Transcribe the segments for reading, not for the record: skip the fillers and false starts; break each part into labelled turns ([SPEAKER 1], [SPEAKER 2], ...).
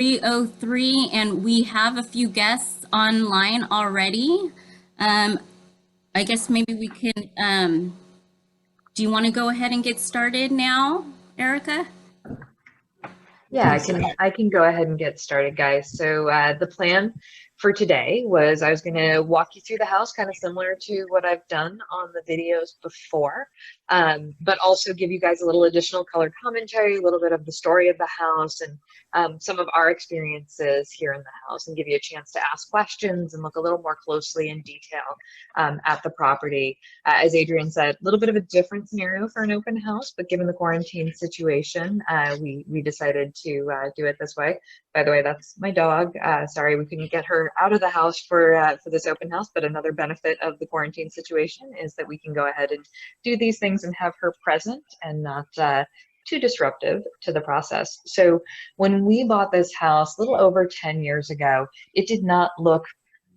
[SPEAKER 1] 3:03, and we have a few guests online already. I guess maybe we can, do you want to go ahead and get started now, Erica?
[SPEAKER 2] Yeah, I can go ahead and get started, guys. So the plan for today was I was going to walk you through the house, kind of similar to what I've done on the videos before, but also give you guys a little additional color commentary, a little bit of the story of the house and some of our experiences here in the house, and give you a chance to ask questions and look a little more closely in detail at the property. As Adrienne said, a little bit of a different scenario for an open house, but given the quarantine situation, we decided to do it this way. By the way, that's my dog. Sorry we couldn't get her out of the house for this open house, but another benefit of the quarantine situation is that we can go ahead and do these things and have her present and not too disruptive to the process. So when we bought this house a little over 10 years ago, it did not look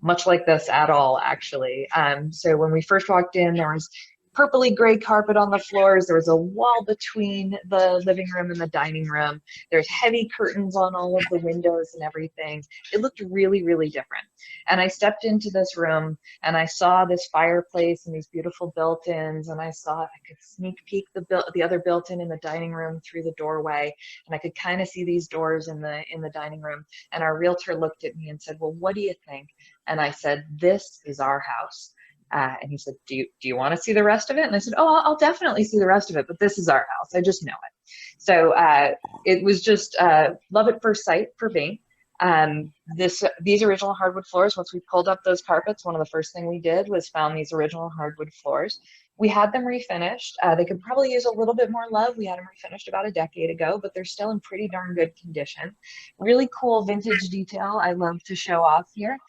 [SPEAKER 2] much like this at all, actually. So when we first walked in, there was purpley gray carpet on the floors. There was a wall between the living room and the dining room. There's heavy curtains on all of the windows and everything. It looked really, really different. And I stepped into this room and I saw this fireplace and these beautiful built-ins, and I could sneak peek the other built-in in the dining room through the doorway, and I could kind of see these doors in the dining room. And our realtor looked at me and said, "Well, what do you think?" And I said, "This is our house." And he said, do you want to see the rest of it? And I said, "Oh, I'll definitely see the rest of it, but this is our house. I just know it." So it was just love at first sight for me. These original hardwood floors, once we pulled up those carpets, one of the first thing we did was found these original hardwood floors. We had them refinished. They could probably use a little bit more love. We had them refinished about a decade ago, but they're still in pretty darn good condition. Really cool vintage detail I love to show off here.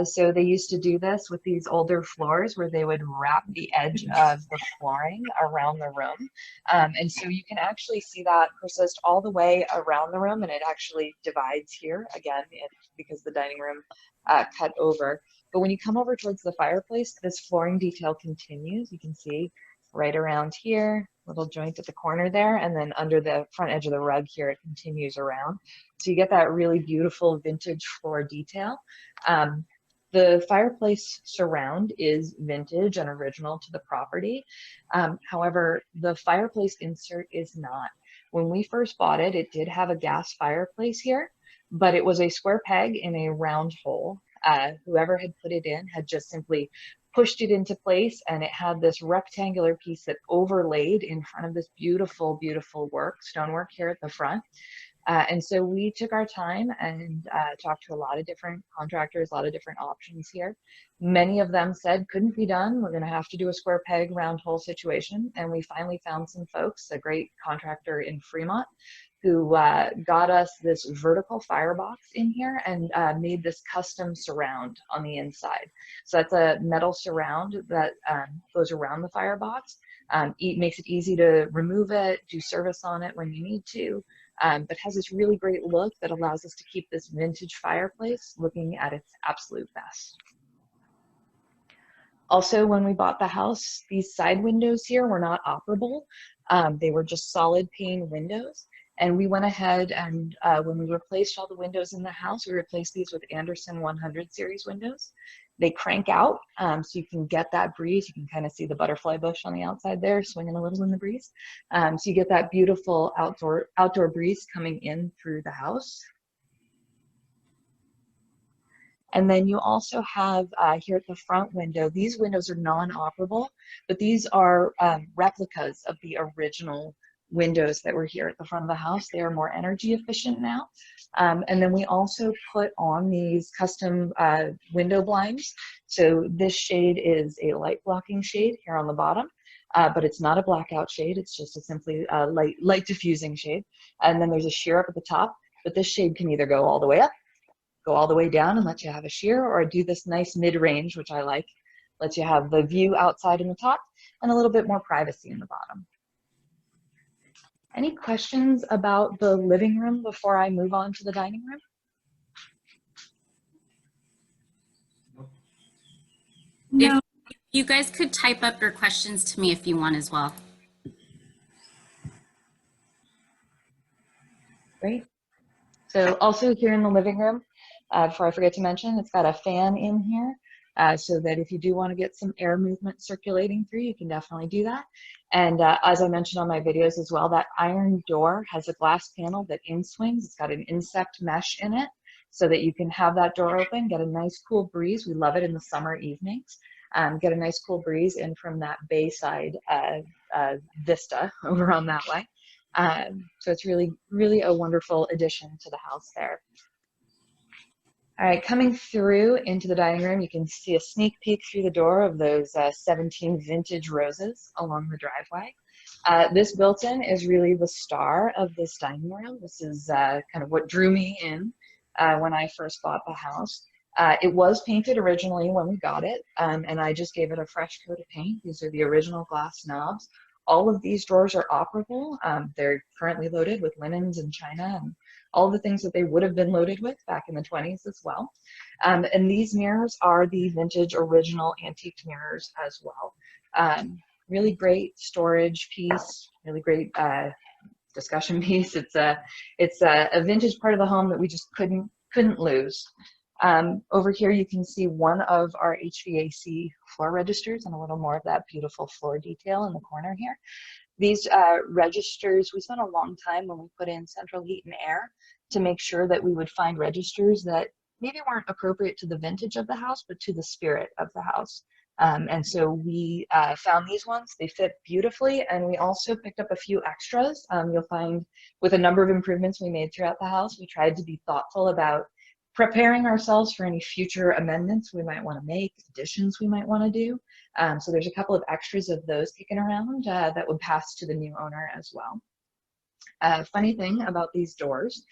[SPEAKER 2] So they used to do this with these older floors where they would wrap the edge of the flooring around the room. And so you can actually see that persist all the way around the room, and it actually divides here again because the dining room cut over. But when you come over towards the fireplace, this flooring detail continues. You can see right around here, little joint at the corner there, and then under the front edge of the rug here, it continues around. So you get that really beautiful vintage floor detail. The fireplace surround is vintage and original to the property. However, the fireplace insert is not. When we first bought it, it did have a gas fireplace here, but it was a square peg in a round hole. Whoever had put it in had just simply pushed it into place, and it had this rectangular piece that overlaid in front of this beautiful, beautiful stonework here at the front. And so we took our time and talked to a lot of different contractors, a lot of different options here. Many of them said couldn't be done. We're going to have to do a square peg round hole situation. And we finally found some folks, a great contractor in Fremont, who got us this vertical firebox in here and made this custom surround on the inside. So that's a metal surround that goes around the firebox. Makes it easy to remove it, do service on it when you need to, but has this really great look that allows us to keep this vintage fireplace looking at its absolute best. Also, when we bought the house, these side windows here were not operable. They were just solid pane windows. And we went ahead and when we replaced all the windows in the house, we replaced these with Anderson 100 series windows. They crank out, so you can get that breeze. You can kind of see the butterfly bush on the outside there swinging a little in the breeze. So you get that beautiful outdoor breeze coming in through the house. And then you also have here at the front window, these windows are non-operable, but these are replicas of the original windows that were here at the front of the house. They are more energy efficient now. And then we also put on these custom window blinds. So this shade is a light blocking shade here on the bottom, but it's not a blackout shade. It's just a simply light diffusing shade. And then there's a sheer up at the top, but this shade can either go all the way up, go all the way down and let you have a sheer, or do this nice mid-range, which I like, lets you have the view outside in the top and a little bit more privacy in the bottom. Any questions about the living room before I move on to the dining room?
[SPEAKER 1] No. If you guys could type up your questions to me if you want as well.
[SPEAKER 2] Great. So also here in the living room, before I forget to mention, it's got a fan in here so that if you do want to get some air movement circulating through, you can definitely do that. And as I mentioned on my videos as well, that iron door has a glass panel that in-swings. It's got an insect mesh in it so that you can have that door open, get a nice cool breeze. We love it in the summer evenings. Get a nice cool breeze in from that bayside vista over on that way. So it's really, really a wonderful addition to the house there. All right, coming through into the dining room, you can see a sneak peek through the door of those 17 vintage roses along the driveway. This built-in is really the star of this dining room. This is kind of what drew me in when I first bought the house. It was painted originally when we got it, and I just gave it a fresh coat of paint. These are the original glass knobs. All of these drawers are operable. They're currently loaded with linens and china and all the things that they would have been loaded with back in the 20s as well. And these mirrors are the vintage original antique mirrors as well. Really great storage piece, really great discussion piece. It's a vintage part of the home that we just couldn't lose. Over here you can see one of our HVAC floor registers and a little more of that beautiful floor detail in the corner here. These registers, we spent a long time when we put in central heat and air to make sure that we would find registers that maybe weren't appropriate to the vintage of the house, but to the spirit of the house. And so we found these ones. They fit beautifully, and we also picked up a few extras. You'll find with a number of improvements we made throughout the house, we tried to be thoughtful about preparing ourselves for any future amendments we might want to make, additions we might want to do. So there's a couple of extras of those kicking around that would pass to the new owner as well. Funny thing about these doors,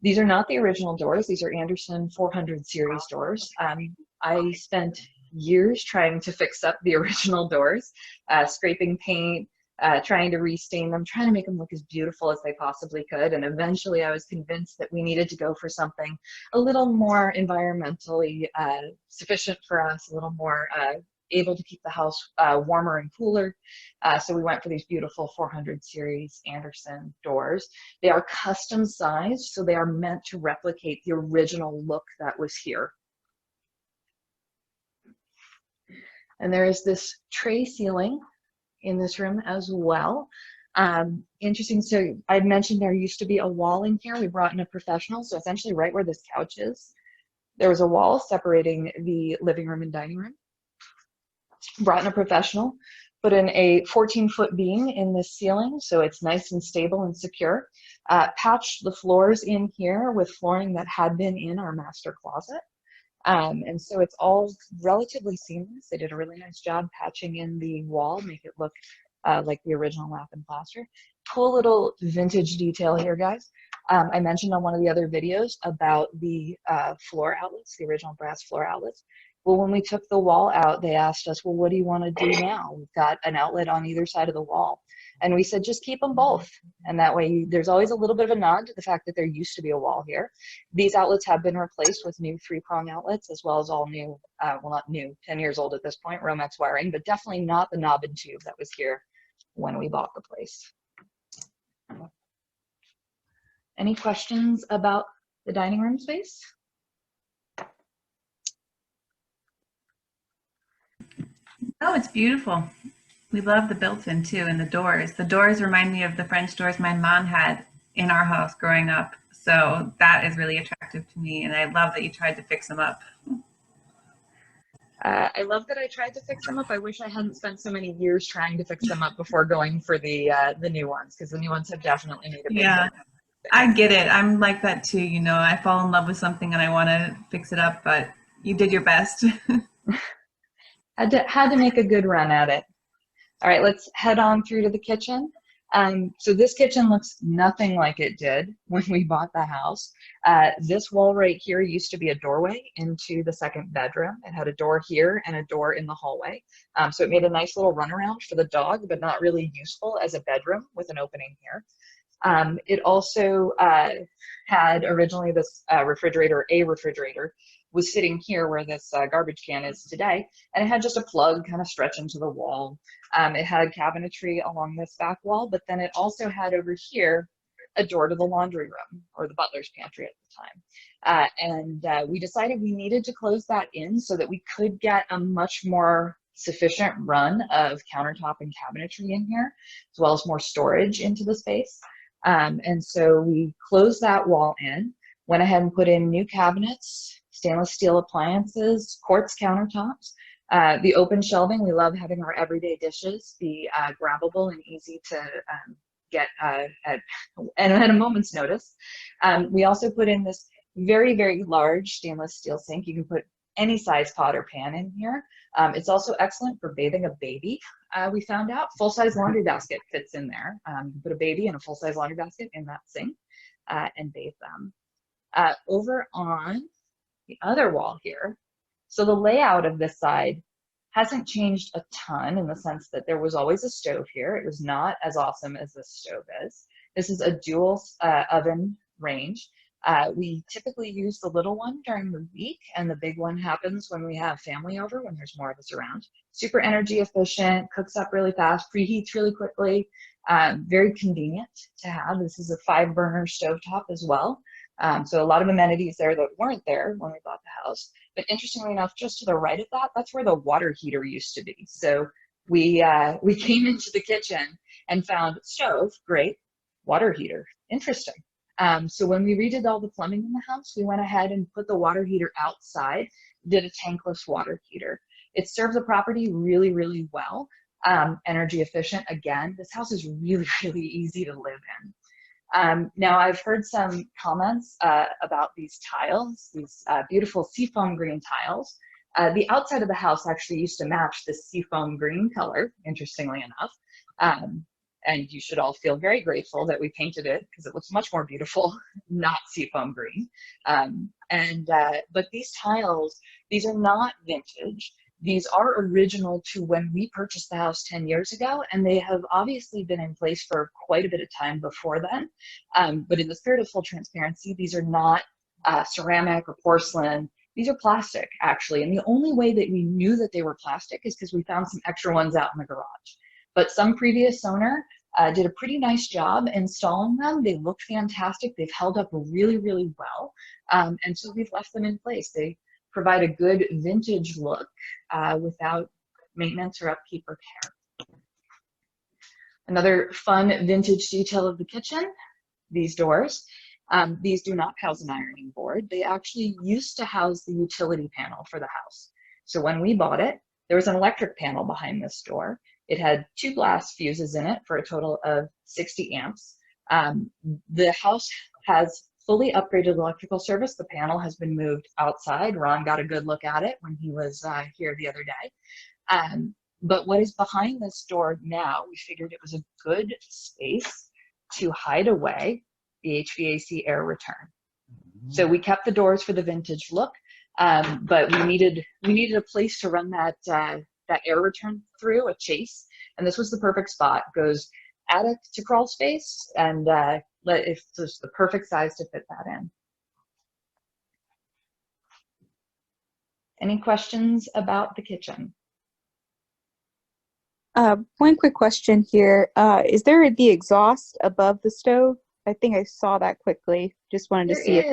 [SPEAKER 2] these are not the original doors. These are Anderson 400 series doors. I spent years trying to fix up the original doors, scraping paint, trying to restain them, trying to make them look as beautiful as they possibly could. And eventually I was convinced that we needed to go for something a little more environmentally sufficient for us, a little more able to keep the house warmer and cooler. So we went for these beautiful 400 series Anderson doors. They are custom sized, so they are meant to replicate the original look that was here. And there is this tray ceiling in this room as well. Interesting, so I mentioned there used to be a wall in here. We brought in a professional, so essentially right where this couch is, there was a wall separating the living room and dining room. Brought in a professional, put in a 14-foot beam in the ceiling, so it's nice and stable and secure. Patched the floors in here with flooring that had been in our master closet. And so it's all relatively seamless. They did a really nice job patching in the wall, make it look like the original lap and plaster. Cool little vintage detail here, guys. I mentioned on one of the other videos about the floor outlets, the original brass floor outlets. Well, when we took the wall out, they asked us, well, what do you want to do now? We've got an outlet on either side of the wall. And we said, just keep them both. And that way, there's always a little bit of a nod to the fact that there used to be a wall here. These outlets have been replaced with new 3-prong outlets, as well as all new, well, not new, 10 years old at this point, Romex wiring, but definitely not the knob and tube that was here when we bought the place. Any questions about the dining room space?
[SPEAKER 3] Oh, it's beautiful. We love the built-in too, and the doors. The doors remind me of the French doors my mom had in our house growing up. So that is really attractive to me, and I love that you tried to fix them up.
[SPEAKER 2] I love that I tried to fix them up. I wish I hadn't spent so many years trying to fix them up before going for the new ones, because the new ones have definitely made a big difference.
[SPEAKER 3] I get it. I'm like that too. You know, I fall in love with something and I want to fix it up, but you did your best.
[SPEAKER 2] Had to make a good run at it. All right, let's head on through to the kitchen. So this kitchen looks nothing like it did when we bought the house. This wall right here used to be a doorway into the second bedroom. It had a door here and a door in the hallway. So it made a nice little runaround for the dog, but not really useful as a bedroom with an opening here. It also had originally this refrigerator was sitting here where this garbage can is today, and it had just a plug kind of stretch into the wall. It had cabinetry along this back wall, but then it also had over here a door to the laundry room or the butler's pantry at the time. We decided we needed to close that in so that we could get a much more sufficient run of countertop and cabinetry in here, as well as more storage into the space. And so we closed that wall in, went ahead and put in new cabinets, stainless steel appliances, quartz countertops. The open shelving, we love having our everyday dishes be grabbable and easy to get at a moment's notice. We also put in this very, very large stainless steel sink. You can put any size pot or pan in here. It's also excellent for bathing a baby. We found out full-size laundry basket fits in there. You can put a baby in a full-size laundry basket in that sink and bathe them. Over on the other wall here, so the layout of this side hasn't changed a ton in the sense that there was always a stove here. It was not as awesome as this stove is. This is a dual oven range. We typically use the little one during the week, and the big one happens when we have family over, when there's more of us around. Super energy efficient, cooks up really fast, preheats really quickly, very convenient to have. This is a 5-burner stovetop as well. So a lot of amenities there that weren't there when we bought the house. But interestingly enough, just to the right of that, that's where the water heater used to be. So we came into the kitchen and found stove, great, water heater, interesting. So when we redid all the plumbing in the house, we went ahead and put the water heater outside, did a tankless water heater. It served the property really, really well. Energy efficient. Again, this house is really, really easy to live in. Now I've heard some comments about these tiles, these beautiful seafoam green tiles. The outside of the house actually used to match this seafoam green color, interestingly enough. And you should all feel very grateful that we painted it because it looks much more beautiful, not seafoam green. But these tiles, these are not vintage. These are original to when we purchased the house 10 years ago, and they have obviously been in place for quite a bit of time before then. But in the spirit of full transparency, these are not ceramic or porcelain. These are plastic, actually. And the only way that we knew that they were plastic is because we found some extra ones out in the garage. But some previous owner did a pretty nice job installing them. They look fantastic. They've held up really, really well. And so we've left them in place. They provide a good vintage look without maintenance or upkeep or care. Another fun vintage detail of the kitchen, these doors. These do not house an ironing board. They actually used to house the utility panel for the house. So when we bought it, there was an electric panel behind this door. It had 2 glass fuses in it for a total of 60 amps. The house has fully upgraded electrical service. The panel has been moved outside. Ron got a good look at it when he was here the other day. But what is behind this door now, we figured it was a good space to hide away the HVAC air return. So we kept the doors for the vintage look, but we needed a place to run that air return through, a chase, and this was the perfect spot. Goes attic to crawl space, and it's just the perfect size to fit that in. Any questions about the kitchen?
[SPEAKER 4] One quick question here. Is there the exhaust above the stove? I think I saw that quickly. Just wanted to see if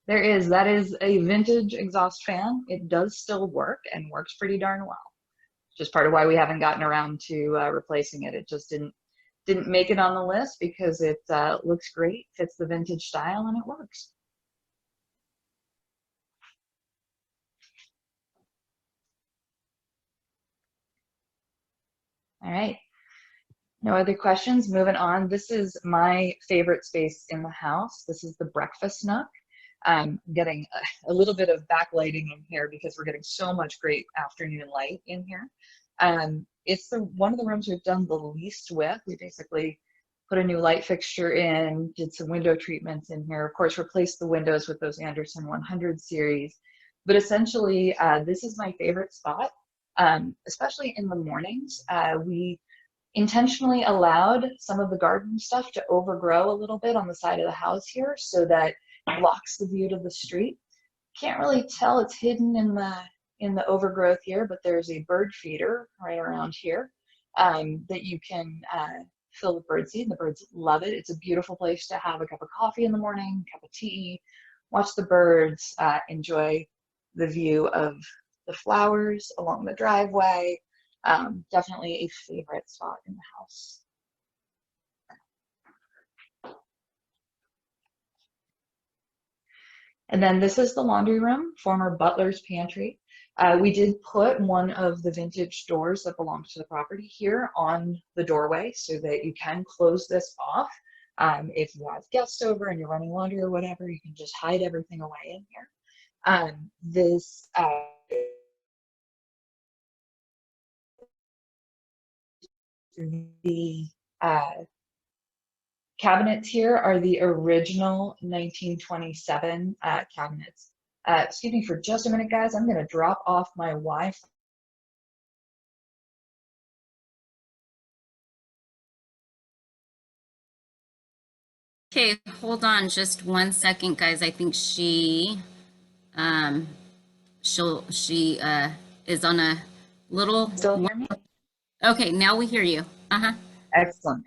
[SPEAKER 2] There is. That is a vintage exhaust fan. It does still work and works pretty darn well. Just part of why we haven't gotten around to replacing it. It just didn't make it on the list because it looks great, fits the vintage style, and it works. All right. No other questions? Moving on. This is my favorite space in the house. This is the Breakfast Nook. I'm getting a little bit of backlighting in here because we're getting so much great afternoon light in here. It's one of the rooms we've done the least with. We basically put a new light fixture in, did some window treatments in here. Of course, replaced the windows with those Anderson 100 series. But essentially, this is my favorite spot, especially in the mornings. We intentionally allowed some of the garden stuff to overgrow a little bit on the side of the house here so that it blocks the view to the street. Can't really tell it's hidden in the overgrowth here, but there's a bird feeder right around here that you can filled with birdseed. The birds love it. It's a beautiful place to have a cup of coffee in the morning, cup of tea, watch the birds, enjoy the view of the flowers along the driveway. Definitely a favorite spot in the house. And then this is the laundry room, former butler's pantry. We did put one of the vintage doors that belongs to the property here on the doorway so that you can close this off. If you have guests over and you're running laundry or whatever, you can just hide everything away in here. The cabinets here are the original 1927 cabinets. Excuse me for just a minute, guys. I'm going to drop off my Wi-Fi.
[SPEAKER 1] Okay, hold on just 1 second, guys. I think she is on a little.
[SPEAKER 2] Still hear me?
[SPEAKER 1] Okay, now we hear you.
[SPEAKER 2] Excellent.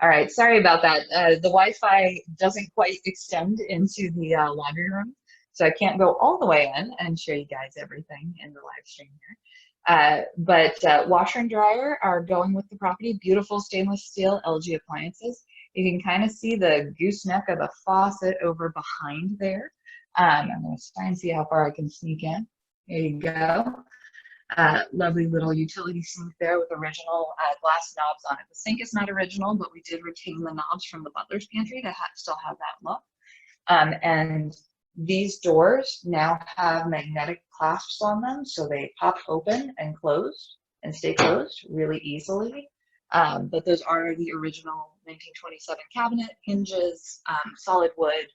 [SPEAKER 2] All right, sorry about that. The Wi-Fi doesn't quite extend into the laundry room, so I can't go all the way in and show you guys everything in the live stream here. But washer and dryer are going with the property. Beautiful stainless steel LG appliances. You can kind of see the gooseneck of the faucet over behind there. I'm going to try and see how far I can sneak in. There you go. Lovely little utility sink there with original glass knobs on it. The sink is not original, but we did retain the knobs from the butler's pantry to still have that look. And these doors now have magnetic clasps on them, so they pop open and close and stay closed really easily. But those are the original 1927 cabinet, hinges, solid wood,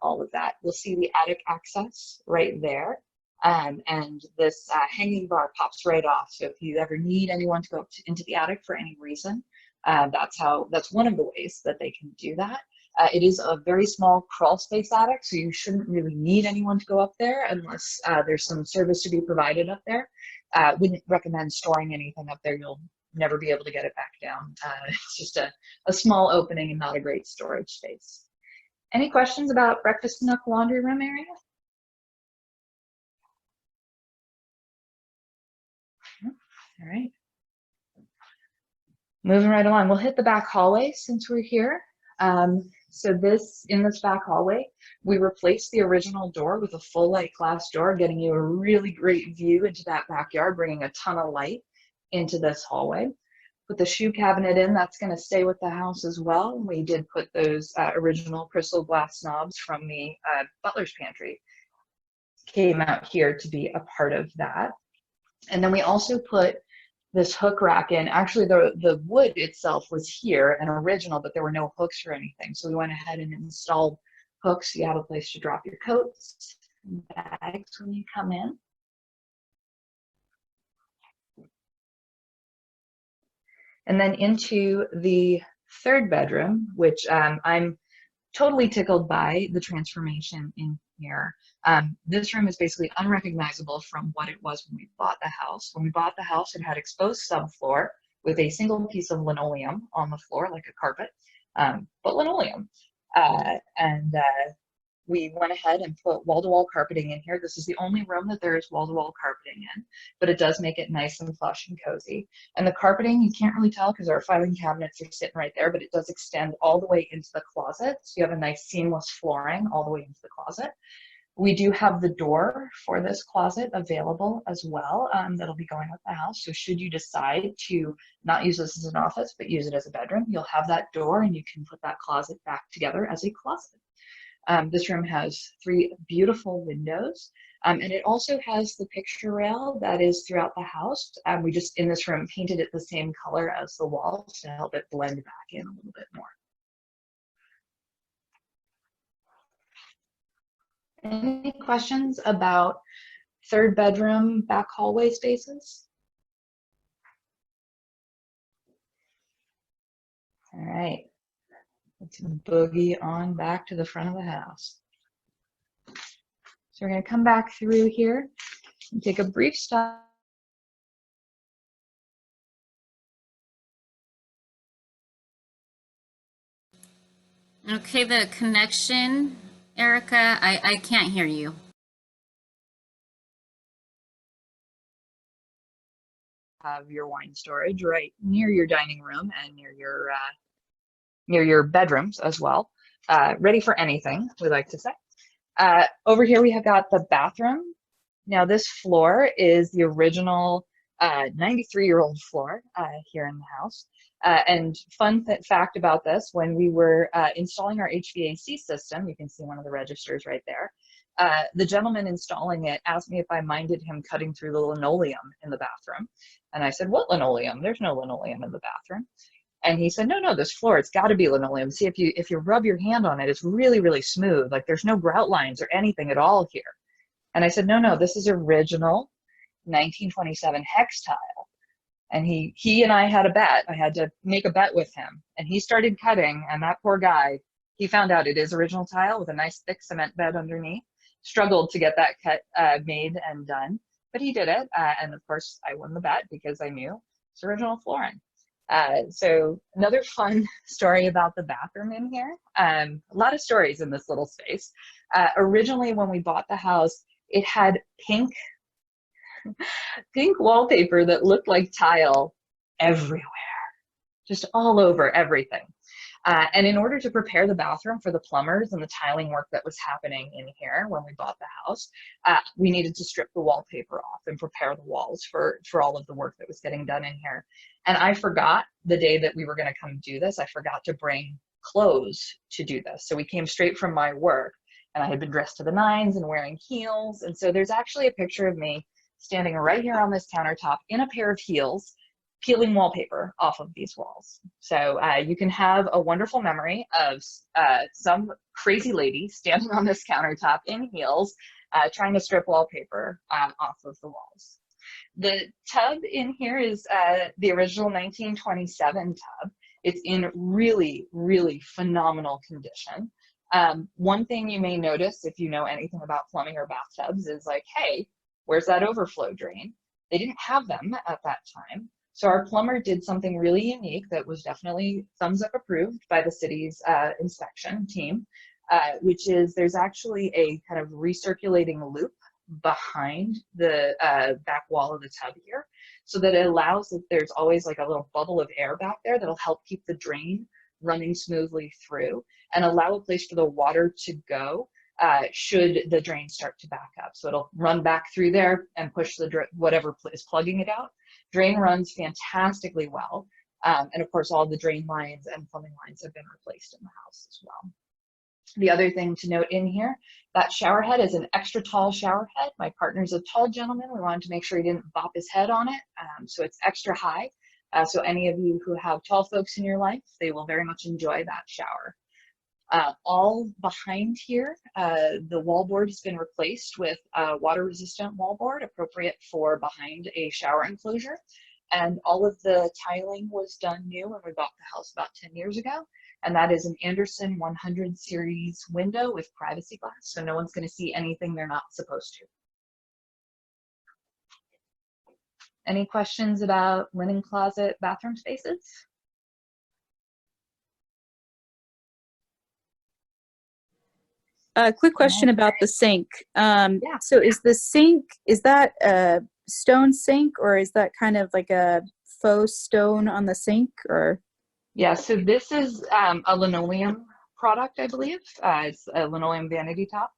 [SPEAKER 2] all of that. You'll see the attic access right there. And this hanging bar pops right off. So if you ever need anyone to go into the attic for any reason, that's one of the ways that they can do that. It is a very small crawl space attic, so you shouldn't really need anyone to go up there unless there's some service to be provided up there. Wouldn't recommend storing anything up there. You'll never be able to get it back down. It's just a small opening and not a great storage space. Any questions about Breakfast Nook laundry room area? All right. Moving right along, we'll hit the back hallway since we're here. So in this back hallway, we replaced the original door with a full light glass door, getting you a really great view into that backyard, bringing a ton of light into this hallway. Put the shoe cabinet in, that's going to stay with the house as well. We did put those original crystal glass knobs from the butler's pantry. Came out here to be a part of that. And then we also put this hook rack in. Actually, the wood itself was here and original, but there were no hooks or anything. So we went ahead and installed hooks so you have a place to drop your coats and bags when you come in. And then into the third bedroom, which I'm totally tickled by the transformation in here. This room is basically unrecognizable from what it was when we bought the house. When we bought the house, it had exposed subfloor with a single piece of linoleum on the floor, like a carpet, but linoleum. We went ahead and put wall-to-wall carpeting in here. This is the only room that there is wall-to-wall carpeting in, but it does make it nice and plush and cozy. And the carpeting, you can't really tell because our filing cabinets are sitting right there, but it does extend all the way into the closet. So you have a nice seamless flooring all the way into the closet. We do have the door for this closet available as well. That'll be going with the house. So should you decide to not use this as an office, but use it as a bedroom, you'll have that door and you can put that closet back together as a closet. This room has 3 beautiful windows, and it also has the picture rail that is throughout the house. We just, in this room, painted it the same color as the walls to help it blend back in a little bit more. Any questions about third bedroom back hallway spaces? All right. Let's boogie on back to the front of the house. So we're going to come back through here and take a brief stop.
[SPEAKER 1] Okay, the connection, Erica, I can't hear you.
[SPEAKER 2] Have your wine storage right near your dining room and near your bedrooms as well. Ready for anything, we like to say. Over here we have got the bathroom. Now this floor is the original 93-year-old floor here in the house. And fun fact about this, when we were installing our HVAC system, you can see one of the registers right there, the gentleman installing it asked me if I minded him cutting through the linoleum in the bathroom. And I said, what linoleum? There's no linoleum in the bathroom. And he said, no, this floor, it's got to be linoleum. See, if you rub your hand on it, it's really, really smooth. Like there's no grout lines or anything at all here. And I said, no, this is original 1927 hex tile. And he and I had a bet. I had to make a bet with him. And he started cutting, and that poor guy, he found out it is original tile with a nice thick cement bed underneath. Struggled to get that cut made and done, but he did it. And of course, I won the bet because I knew it's original flooring. So another fun story about the bathroom in here. A lot of stories in this little space. Originally, when we bought the house, it had pink wallpaper that looked like tile everywhere, just all over everything. And in order to prepare the bathroom for the plumbers and the tiling work that was happening in here when we bought the house, we needed to strip the wallpaper off and prepare the walls for all of the work that was getting done in here. And I forgot the day that we were going to come do this, I forgot to bring clothes to do this. So we came straight from my work, and I had been dressed to the nines and wearing heels. And so there's actually a picture of me standing right here on this countertop in a pair of heels, peeling wallpaper off of these walls. So you can have a wonderful memory of some crazy lady standing on this countertop in heels, trying to strip wallpaper off of the walls. The tub in here is the original 1927 tub. It's in really, really phenomenal condition. One thing you may notice if you know anything about plumbing or bathtubs is like, hey, where's that overflow drain? They didn't have them at that time. So our plumber did something really unique that was definitely thumbs up approved by the city's inspection team, which is there's actually a kind of recirculating loop behind the back wall of the tub here, so that it allows that there's always like a little bubble of air back there that'll help keep the drain running smoothly through and allow a place for the water to go should the drain start to back up. So it'll run back through there and push the whatever is plugging it out. Drain runs fantastically well. And of course, all the drain lines and plumbing lines have been replaced in the house as well. The other thing to note in here, that shower head is an extra tall shower head. My partner's a tall gentleman. We wanted to make sure he didn't bop his head on it. So it's extra high. So any of you who have tall folks in your life, they will very much enjoy that shower. All behind here, the wallboard has been replaced with a water-resistant wallboard appropriate for behind a shower enclosure. And all of the tiling was done new when we bought the house about 10 years ago. And that is an Anderson 100 series window with privacy glass. So no one's going to see anything they're not supposed to. Any questions about linen closet bathroom spaces?
[SPEAKER 4] A quick question about the sink.
[SPEAKER 2] Yeah.
[SPEAKER 4] So is the sink, is that a stone sink, or is that kind of like a faux stone on the sink, or?
[SPEAKER 2] Yeah, so this is a linoleum product, I believe. It's a linoleum vanity top.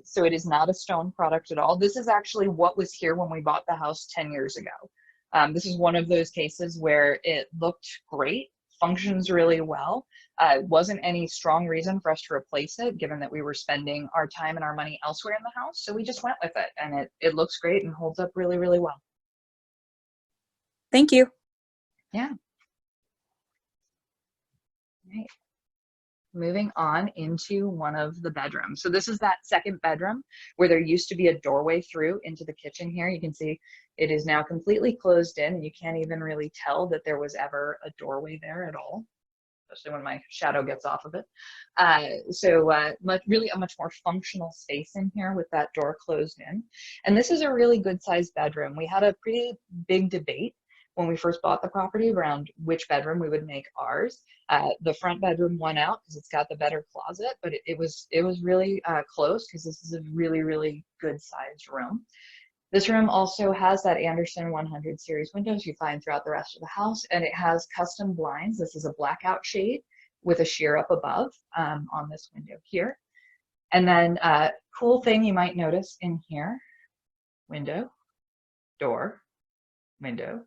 [SPEAKER 2] So it is not a stone product at all. This is actually what was here when we bought the house 10 years ago. This is one of those cases where it looked great, functions really well. It wasn't any strong reason for us to replace it, given that we were spending our time and our money elsewhere in the house. So we just went with it, and it looks great and holds up really, really well.
[SPEAKER 4] Thank you.
[SPEAKER 2] Yeah. Right. Moving on into one of the bedrooms. So this is that second bedroom where there used to be a doorway through into the kitchen here. You can see it is now completely closed in, and you can't even really tell that there was ever a doorway there at all, especially when my shadow gets off of it. Really a much more functional space in here with that door closed in. And this is a really good sized bedroom. We had a pretty big debate when we first bought the property around which bedroom we would make ours. The front bedroom won out because it's got the better closet, but it was really close because this is a really, really good sized room. This room also has that Anderson 100 series windows you find throughout the rest of the house, and it has custom blinds. This is a blackout shade with a sheer up above on this window here. And then cool thing you might notice in here, window, door, window,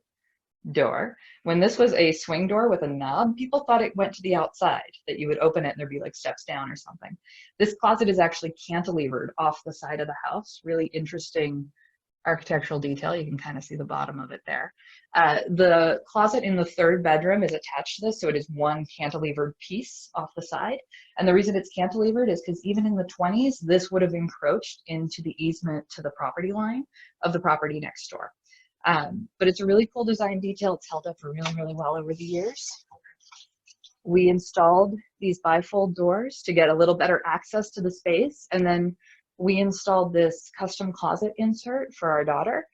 [SPEAKER 2] door. When this was a swing door with a knob, people thought it went to the outside, that you would open it and there'd be like steps down or something. This closet is actually cantilevered off the side of the house. Really interesting architectural detail. You can kind of see the bottom of it there. The closet in the third bedroom is attached to this, so it is one cantilevered piece off the side. And the reason it's cantilevered is because even in the 20s, this would have encroached into the easement to the property line of the property next door. But it's a really cool design detail. It's held up really, really well over the years. We installed these bifold doors to get a little better access to the space, and then we installed this custom closet insert for our daughter.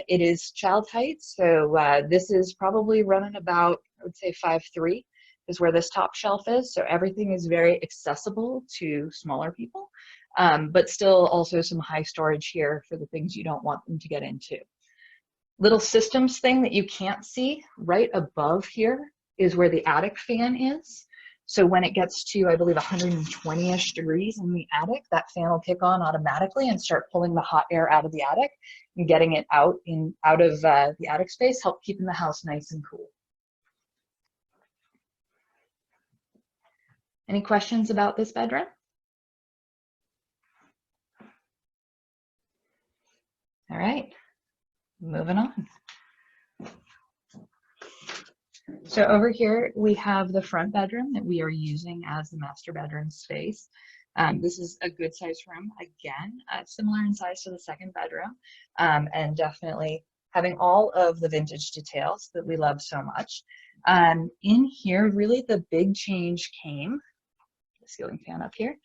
[SPEAKER 2] It is child height, so this is probably running about, I would say 5'3" is where this top shelf is. So everything is very accessible to smaller people, but still also some high storage here for the things you don't want them to get into. Little systems thing that you can't see right above here is where the attic fan is. So when it gets to, I believe, 120-ish degrees in the attic, that fan will kick on automatically and start pulling the hot air out of the attic and getting it out of the attic space, help keeping the house nice and cool. Any questions about this bedroom? All right, moving on. So over here, we have the front bedroom that we are using as the master bedroom space. This is a good sized room, again, similar in size to the second bedroom, and definitely having all of the vintage details that we love so much. In here, really the big change came, the ceiling fan up here,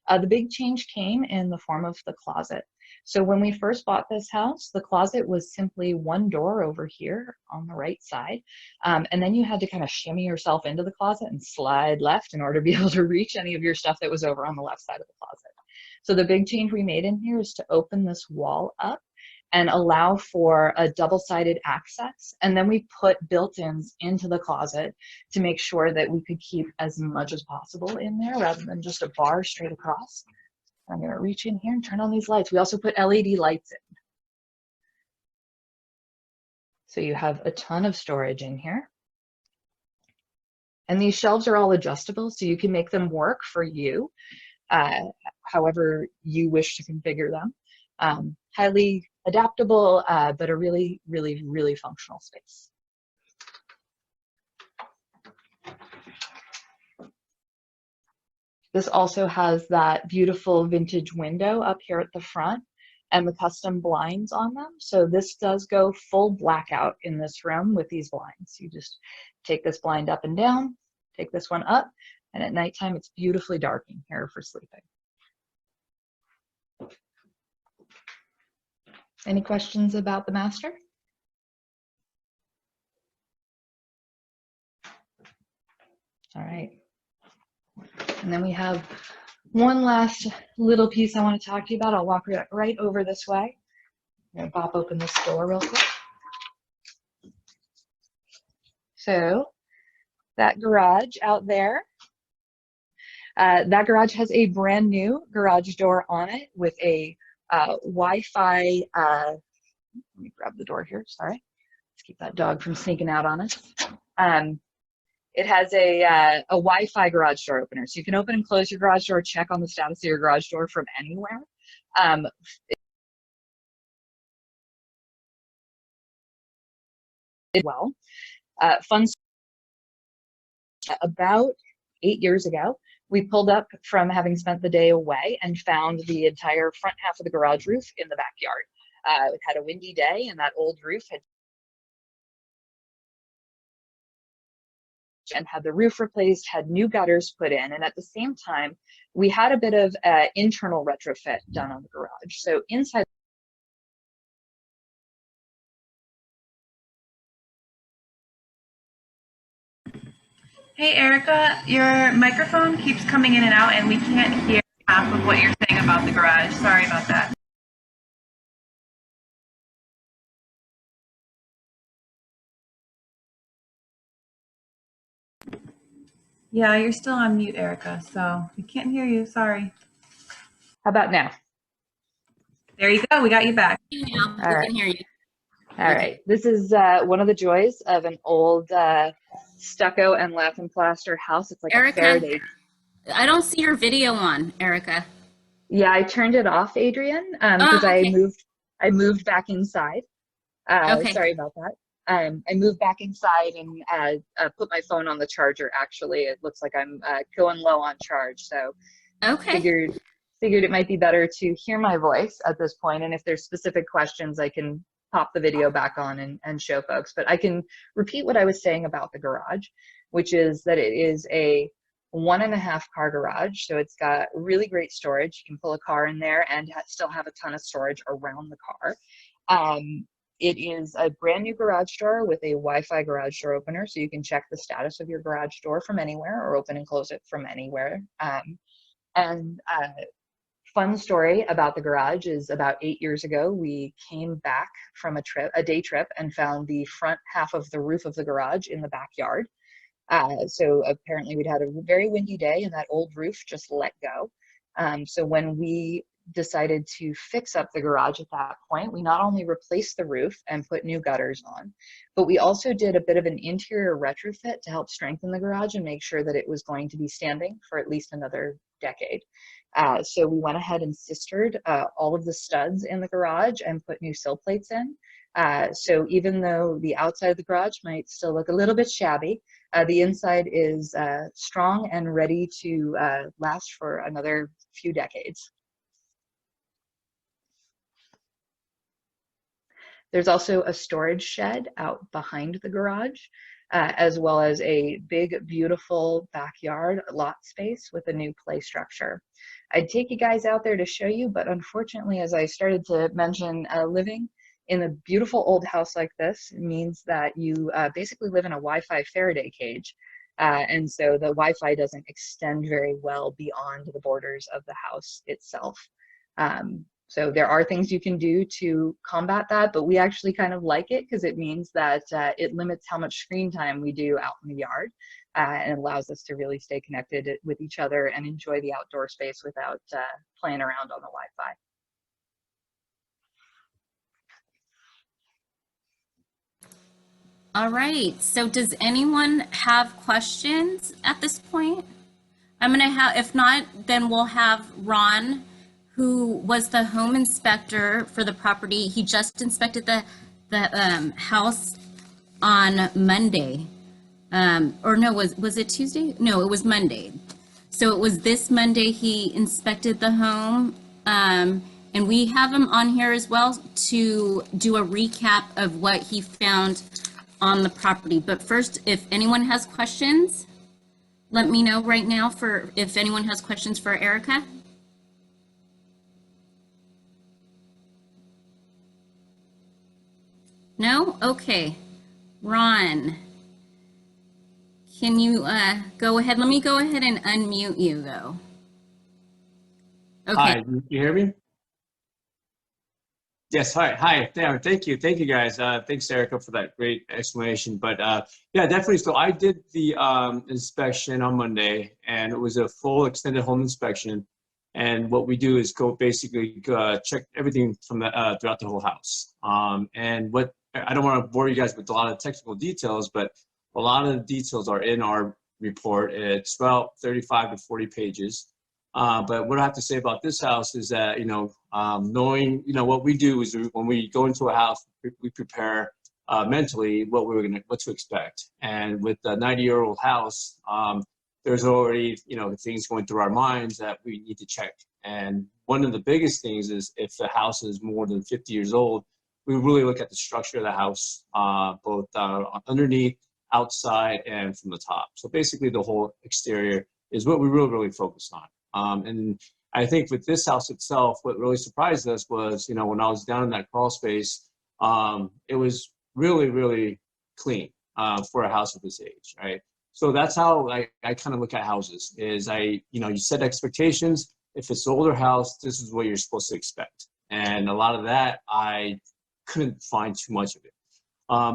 [SPEAKER 2] the big change came in the form of the closet. So when we first bought this house, the closet was simply one door over here on the right side. And then you had to kind of shimmy yourself into the closet and slide left in order to be able to reach any of your stuff that was over on the left side of the closet. So the big change we made in here is to open this wall up and allow for a double-sided access. And then we put built-ins into the closet to make sure that we could keep as much as possible in there rather than just a bar straight across. I'm going to reach in here and turn on these lights. We also put LED lights in. So you have a ton of storage in here. And these shelves are all adjustable, so you can make them work for you, however you wish to configure them. Highly adaptable, but a really, really, really functional space. This also has that beautiful vintage window up here at the front and the custom blinds on them. So this does go full blackout in this room with these blinds. You just take this blind up and down, take this one up, and at nighttime it's beautifully dark in here for sleeping. Any questions about the master? All right. And then we have one last little piece I want to talk to you about. I'll walk right over this way. I'm going to pop open this door real quick. So that garage out there, that garage has a brand new garage door on it with a Wi-Fi, let me grab the door here, sorry. Let's keep that dog from sneaking out on us. It has a Wi-Fi garage door opener. So you can open and close your garage door, check on the status of your garage door from anywhere. Well, fun about 8 years ago, we pulled up from having spent the day away and found the entire front half of the garage roof in the backyard. It had a windy day and that old roof had the roof replaced, had new gutters put in, and at the same time, we had a bit of internal retrofit done on the garage. So inside
[SPEAKER 3] Hey, Erica, your microphone keeps coming in and out, and we can't hear half of what you're saying about the garage. Sorry about that. Yeah, you're still on mute, Erica, so we can't hear you. Sorry.
[SPEAKER 2] How about now?
[SPEAKER 3] There you go. We got you back.
[SPEAKER 1] Now
[SPEAKER 2] All
[SPEAKER 1] we
[SPEAKER 2] right.
[SPEAKER 1] can hear you.
[SPEAKER 2] All right. This is one of the joys of an old stucco and lath and plaster house. It's like a
[SPEAKER 1] Erica,
[SPEAKER 2] Faraday.
[SPEAKER 1] I don't see your video on, Erica.
[SPEAKER 2] Yeah, I turned it off, Adrienne,
[SPEAKER 1] Oh,
[SPEAKER 2] because
[SPEAKER 1] okay.
[SPEAKER 2] I moved back inside.
[SPEAKER 1] Okay.
[SPEAKER 2] Sorry about that. I moved back inside and put my phone on the charger. Actually, it looks like I'm going low on charge, so
[SPEAKER 1] Okay.
[SPEAKER 2] figured it might be better to hear my voice at this point. And if there's specific questions, I can pop the video back on and show folks. But I can repeat what I was saying about the garage, which is that it is a 1.5 car garage. So it's got really great storage. You can pull a car in there and still have a ton of storage around the car. It is a brand new garage door with a Wi-Fi garage door opener, so you can check the status of your garage door from anywhere or open and close it from anywhere. Fun story about the garage is about 8 years ago, we came back from a day trip, and found the front half of the roof of the garage in the backyard. So apparently we'd had a very windy day and that old roof just let go. So when we decided to fix up the garage at that point, we not only replaced the roof and put new gutters on, but we also did a bit of an interior retrofit to help strengthen the garage and make sure that it was going to be standing for at least another decade. So we went ahead and sistered all of the studs in the garage and put new sill plates in. So even though the outside of the garage might still look a little bit shabby, the inside is strong and ready to last for another few decades. There's also a storage shed out behind the garage, as well as a big, beautiful backyard lot space with a new play structure. I'd take you guys out there to show you, but unfortunately, as I started to mention, living in a beautiful old house like this means that you basically live in a Wi-Fi Faraday cage. And so the Wi-Fi doesn't extend very well beyond the borders of the house itself. So there are things you can do to combat that, but we actually kind of like it because it means that it limits how much screen time we do out in the yard, and allows us to really stay connected with each other and enjoy the outdoor space without playing around on the Wi-Fi.
[SPEAKER 1] All right. So does anyone have questions at this point? I'm going to have, if not, then we'll have Ron, who was the home inspector for the property. He just inspected the house on Monday. Or no, was it Tuesday? No, it was Monday. So it was this Monday he inspected the home. And we have him on here as well to do a recap of what he found on the property. But first, if anyone has questions, let me know right now if anyone has questions for Erica. No? Okay. Ron, can you go ahead? Let me go ahead and unmute you, though. Okay.
[SPEAKER 5] Hi, you hear me? Yes, hi. Yeah, thank you, guys. Thanks, Erica, for that great explanation. But yeah, definitely. So I did the inspection on Monday, and it was a full extended home inspection. And what we do is basically check everything from throughout the whole house. And what I don't want to bore you guys with a lot of technical details, but a lot of the details are in our report. It's about 35 to 40 pages. But what I have to say about this house is that, knowing, what we do is when we go into a house, we prepare mentally what to expect. And with the 90-year-old house, there's already, things going through our minds that we need to check. And one of the biggest things is if the house is more than 50 years old, we really look at the structure of the house, both underneath, outside, and from the top. So basically the whole exterior is what we really focus on. And I think with this house itself, what really surprised us was, when I was down in that crawl space, it was really clean for a house of this age, right? So that's how I kind of look at houses is you set expectations. If it's an older house, this is what you're supposed to expect. And a lot of that, I couldn't find too much of it.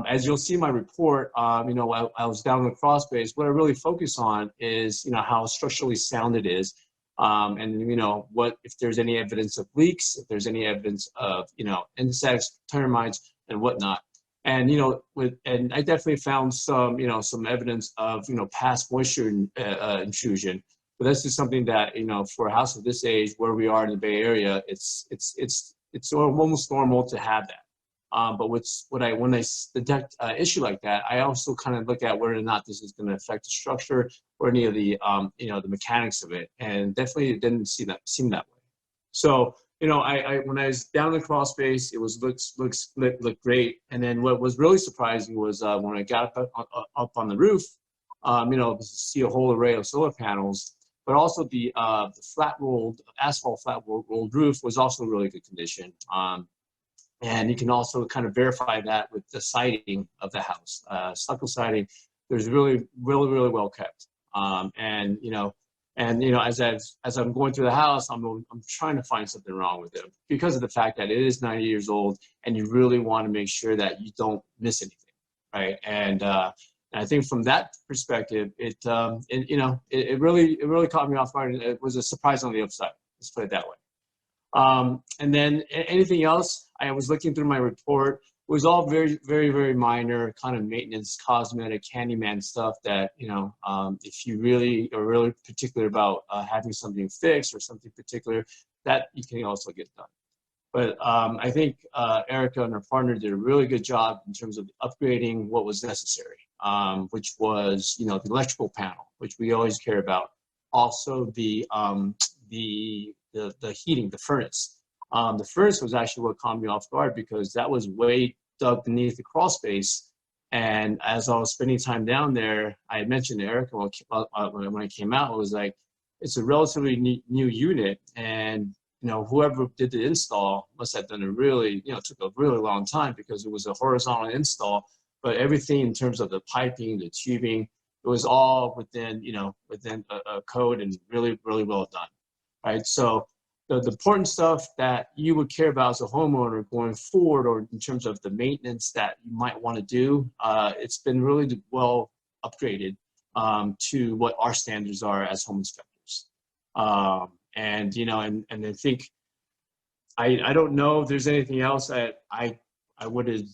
[SPEAKER 5] As you'll see in my report, I was down in the crawl space. What I really focus on is, how structurally sound it is. And what if there's any evidence of leaks, if there's any evidence of insects, termites, and whatnot. And and I definitely found some some evidence of past moisture intrusion. But that's just something that for a house of this age, where we are in the Bay Area, it's almost normal to have that. But when I detect an issue like that, I also kind of look at whether or not this is going to affect the structure or any of the the mechanics of it, and definitely it didn't seem that way. So when I was down in the crawl space, it looked great. And then what was really surprising was when I got up on the roof, to see a whole array of solar panels, but also the asphalt flat rolled roof was also in really good condition. And you can also kind of verify that with the siding of the house. Stucco siding, there's really well kept. As I'm going through the house, I'm trying to find something wrong with it because of the fact that it is 90 years old, and you really want to make sure that you don't miss anything, right? And I think from that perspective, it really caught me off guard. It was a surprise on the upside. Let's put it that way. And then anything else, I was looking through my report, it was all very, very, very minor kind of maintenance, cosmetic, handyman stuff that, if you really are really particular about having something fixed or something particular, that you can also get done. But I think Erica and her partner did a really good job in terms of upgrading what was necessary, which was, the electrical panel, which we always care about. Also the heating, the furnace. The furnace was actually what caught me off guard because that was way dug beneath the crawl space. And as I was spending time down there, I had mentioned to Erica when I came out, it was like, it's a relatively new unit. And, whoever did the install must have done took a really long time because it was a horizontal install, but everything in terms of the piping, the tubing, it was all within a code and really, really well done. Right, so the important stuff that you would care about as a homeowner going forward, or in terms of the maintenance that you might want to do, it's been really well upgraded to what our standards are as home inspectors. And I think I don't know if there's anything else that I would have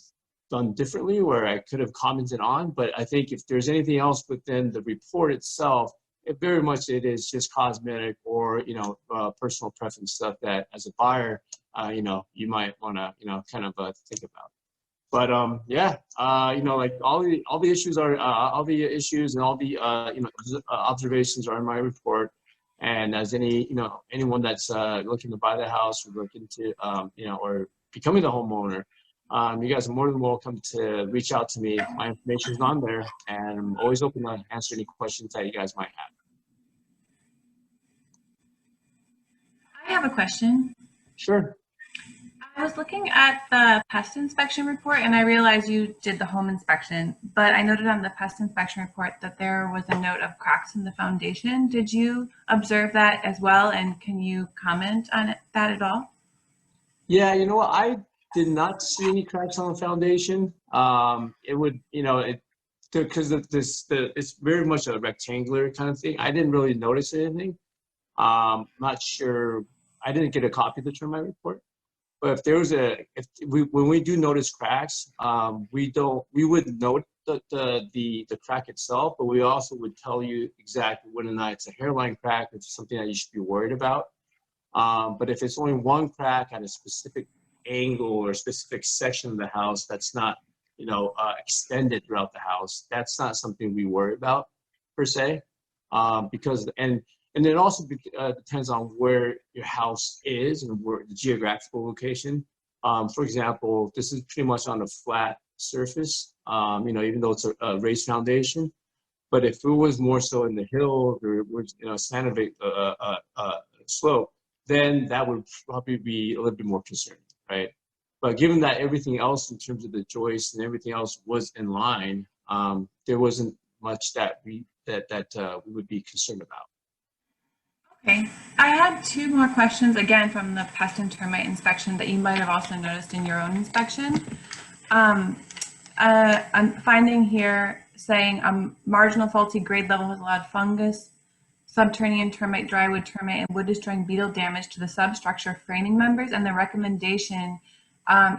[SPEAKER 5] done differently where I could have commented on, but I think if there's anything else within the report itself, it is just cosmetic or personal preference stuff that as a buyer you might want to kind of think about. But like all the issues and all the observations are in my report. And as anyone that's looking to buy the house or looking to or becoming a homeowner, you guys are more than welcome to reach out to me. My information is on there, and I'm always open to answer any questions that you guys might have.
[SPEAKER 3] I have a question.
[SPEAKER 5] Sure.
[SPEAKER 3] I was looking at the pest inspection report and I realized you did the home inspection, but I noted on the pest inspection report that there was a note of cracks in the foundation. Did you observe that as well? And can you comment on that at all?
[SPEAKER 5] Yeah, you know what? I did not see any cracks on the foundation. It would, because it's very much a rectangular kind of thing. I didn't really notice anything. Not sure. I didn't get a copy of the termite report, but when we do notice cracks, we would note the crack itself, but we also would tell you exactly whether or not it's a hairline crack, if it's something that you should be worried about. But if it's only one crack at a specific angle or a specific section of the house that's not, extended throughout the house, that's not something we worry about per se, and it also depends on where your house is and where the geographical location. For example, this is pretty much on a flat surface, even though it's a raised foundation. But if it was more so in the hills or slanted slope, then that would probably be a little bit more concerning, right? But given that everything else in terms of the joists and everything else was in line, there wasn't much that we would be concerned about.
[SPEAKER 3] Okay, I had two more questions, again, from the pest and termite inspection that you might have also noticed in your own inspection. I'm finding here saying marginal faulty grade level has allowed fungus, subterranean termite, drywood termite, and wood destroying beetle damage to the substructure framing members, and the recommendation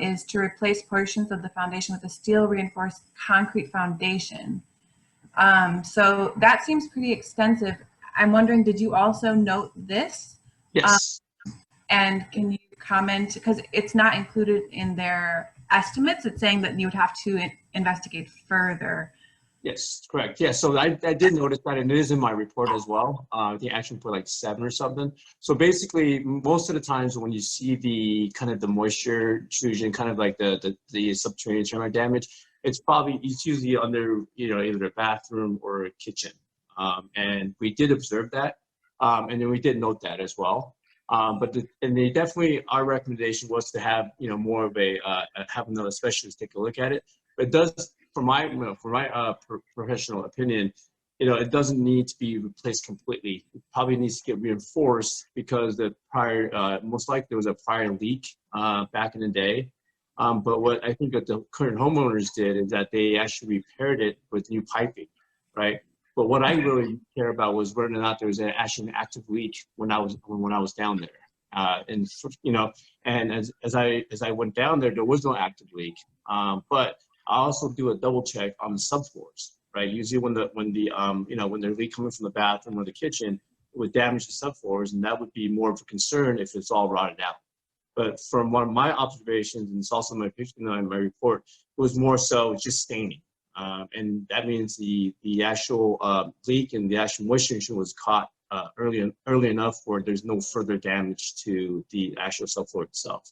[SPEAKER 3] is to replace portions of the foundation with a steel reinforced concrete foundation. So that seems pretty extensive. I'm wondering, did you also note this?
[SPEAKER 5] Yes.
[SPEAKER 3] And can you comment, because it's not included in their estimates, it's saying that you would have to investigate further.
[SPEAKER 5] Yes, correct. Yeah, so I did notice that, and it is in my report as well. I think I actually put like 7 or something. So basically, most of the times when you see the kind of the moisture intrusion, kind of like the subterranean termite damage, it's usually under, you know, either a bathroom or a kitchen. And we did observe that, and then we did note that as well. But they definitely, our recommendation was to have, you know, more of have another specialist take a look at it. But it does, for my professional opinion, you know, it doesn't need to be replaced completely. It probably needs to get reinforced because the prior, most likely there was a prior leak back in the day. But what I think that the current homeowners did is that they actually repaired it with new piping, right? But what I really care about was whether or not there was actually an active leak when I was down there. And you know, and as I went down there was no active leak. But I also do a double check on the subfloors, right? Usually when there's leak coming from the bathroom or the kitchen, it would damage the subfloors, and that would be more of a concern if it's all rotted out. But from one of my observations, and it's also in my picture, in my report, it was more so just staining. And that means the actual leak and the actual moisture was caught early enough where there's no further damage to the actual subfloor itself.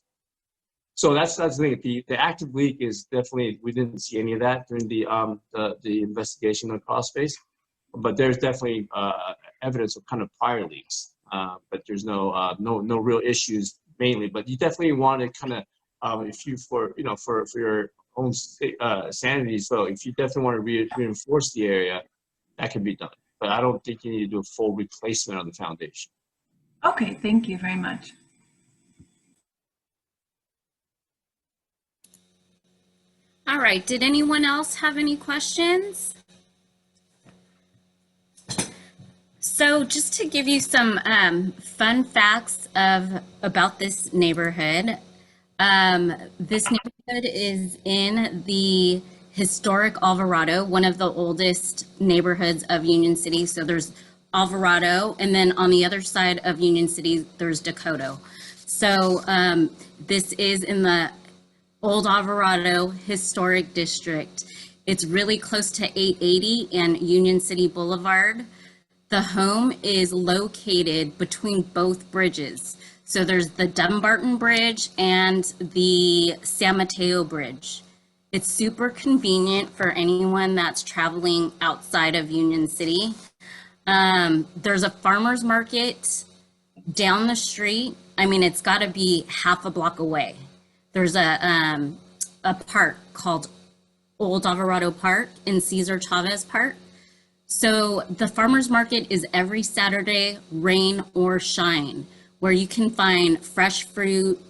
[SPEAKER 5] So that's the thing. The active leak is definitely, we didn't see any of that during the investigation on crawl space, but there's definitely evidence of kind of prior leaks. But there's no real issues mainly. But you definitely want to kind of for your own sanity. So if you definitely want to reinforce the area, that can be done. But I don't think you need to do a full replacement on the foundation.
[SPEAKER 3] Okay, thank you very much.
[SPEAKER 1] All right, did anyone else have any questions? So just to give you some fun facts about this neighborhood, this neighborhood is in the historic Alvarado, one of the oldest neighborhoods of Union City. So there's Alvarado, and then on the other side of Union City, there's Dakota. So this is in the Old Alvarado Historic District. It's really close to 880 and Union City Boulevard. The home is located between both bridges. So there's the Dumbarton Bridge and the San Mateo Bridge. It's super convenient for anyone that's traveling outside of Union City. There's a farmer's market down the street. I mean, it's got to be half a block away. There's a park called Old Alvarado Park and Cesar Chavez Park. So the farmer's market is every Saturday, rain or shine, where you can find fresh fruit,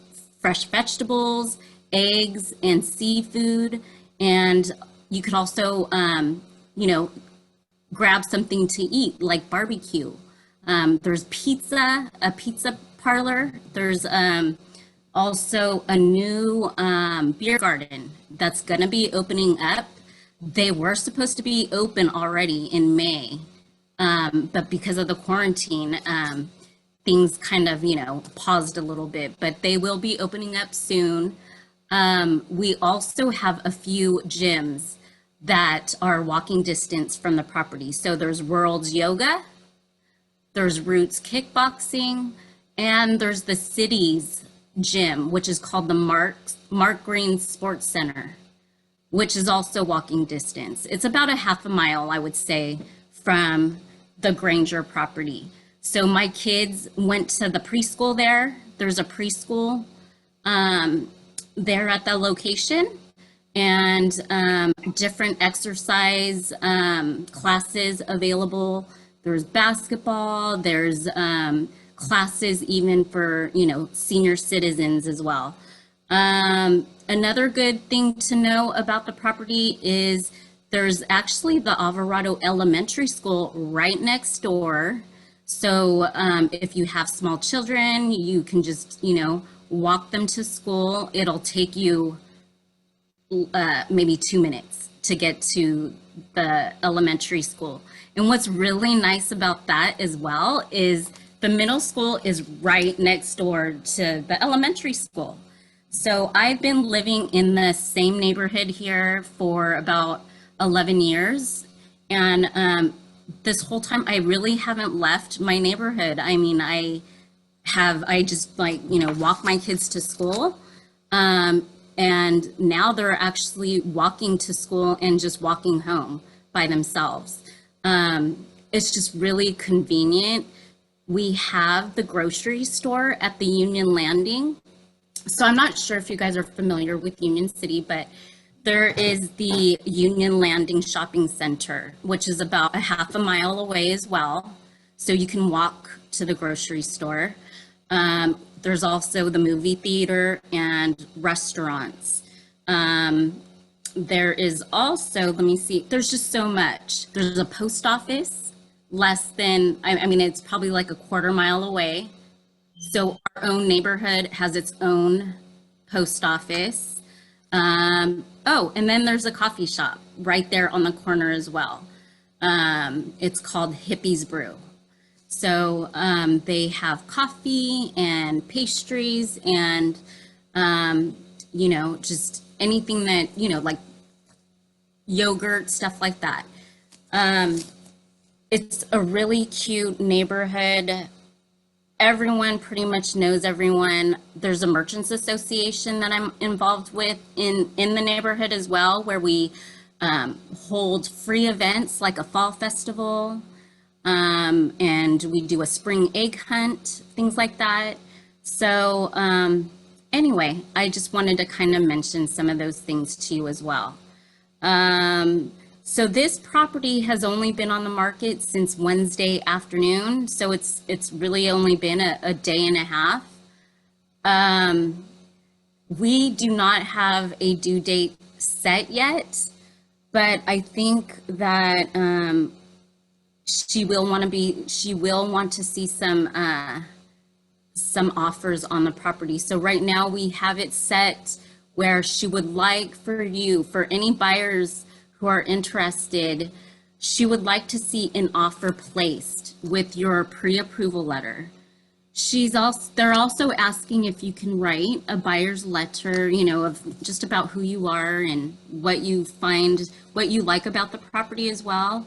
[SPEAKER 1] fresh vegetables, eggs, and seafood. And you could also, grab something to eat like barbecue. There's pizza, a pizza parlor. There's also a new beer garden that's going to be opening up. They were supposed to be open already in May, but because of the quarantine, things kind of, paused a little bit, but they will be opening up soon. We also have a few gyms that are walking distance from the property. So there's World's Yoga, there's Roots Kickboxing, and there's the city's gym, which is called the Mark Green Sports Center, which is also walking distance. It's about a half a mile, I would say, from the Granger property. So my kids went to the preschool there. There's a preschool there at the location. and different exercise classes available. There's basketball, there's classes even for, senior citizens as well. Another good thing to know about the property is there's actually the Alvarado Elementary School right next door. So if you have small children, you can just, walk them to school. It'll take you maybe 2 minutes to get to the elementary school. And what's really nice about that as well is the middle school is right next door to the elementary school. So I've been living in the same neighborhood here for about 11 years. And this whole time I really haven't left my neighborhood. I mean, I just walk my kids to school. And now they're actually walking to school and just walking home by themselves. It's just really convenient. We have the grocery store at the Union Landing. So I'm not sure if you guys are familiar with Union City, but there is the Union Landing Shopping Center, which is about a half a mile away as well. So you can walk to the grocery store. There's also the movie theater and restaurants. There is also, let me see, there's just so much. There's a post office less than, I mean, it's probably like a quarter mile away. So our own neighborhood has its own post office. Oh, and then there's a coffee shop right there on the corner as well. It's called Hippie's Brew. So they have coffee and pastries and, just anything that, like yogurt, stuff like that. It's a really cute neighborhood. Everyone pretty much knows everyone. There's a merchants association that I'm involved with in the neighborhood as well, where we hold free events like a fall festival. And we do a spring egg hunt, things like that. So anyway, I just wanted to kind of mention some of those things to you as well. So this property has only been on the market since Wednesday afternoon. So it's really only been a day and a half. We do not have a due date set yet, but I think that she will want to see some offers on the property. So right now we have it set where she would like for any buyers who are interested, she would like to see an offer placed with your pre-approval letter. They're also asking if you can write a buyer's letter, of just about who you are and what you like about the property as well.